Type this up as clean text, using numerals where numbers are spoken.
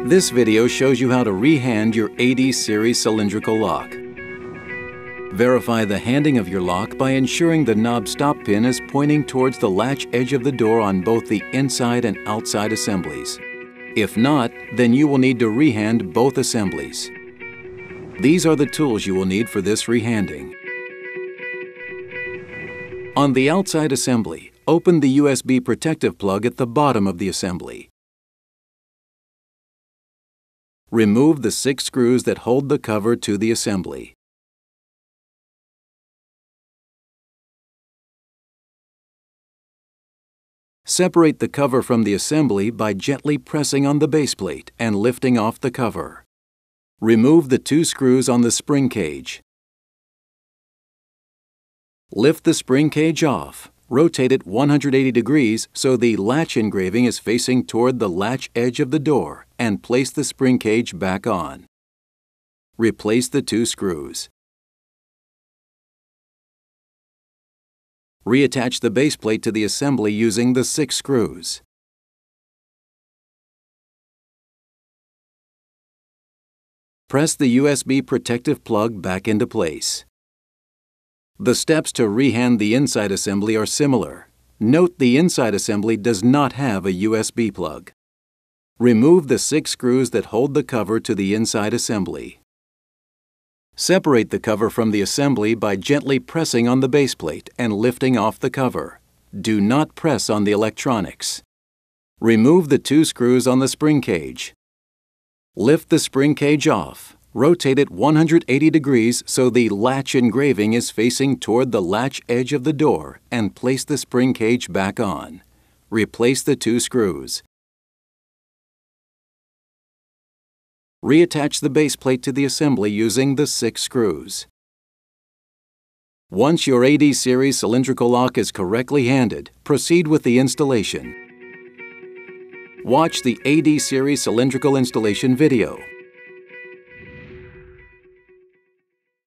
This video shows you how to rehand your AD-Series Cylindrical Lock. Verify the handing of your lock by ensuring the knob stop pin is pointing towards the latch edge of the door on both the inside and outside assemblies. If not, then you will need to rehand both assemblies. These are the tools you will need for this rehanding. On the outside assembly, open the USB protective plug at the bottom of the assembly. Remove the 6 screws that hold the cover to the assembly. Separate the cover from the assembly by gently pressing on the base plate and lifting off the cover. Remove the 2 screws on the spring cage. Lift the spring cage off. Rotate it 180 degrees so the latch engraving is facing toward the latch edge of the door and place the spring cage back on. Replace the 2 screws. Reattach the base plate to the assembly using the 6 screws. Press the USB protective plug back into place. The steps to rehand the inside assembly are similar. Note the inside assembly does not have a USB plug. Remove the 6 screws that hold the cover to the inside assembly. Separate the cover from the assembly by gently pressing on the base plate and lifting off the cover. Do not press on the electronics. Remove the 2 screws on the spring cage. Lift the spring cage off. Rotate it 180 degrees so the latch engraving is facing toward the latch edge of the door and place the spring cage back on. Replace the 2 screws. Reattach the base plate to the assembly using the 6 screws. Once your AD-Series cylindrical lock is correctly handed, proceed with the installation. Watch the AD-Series cylindrical installation video.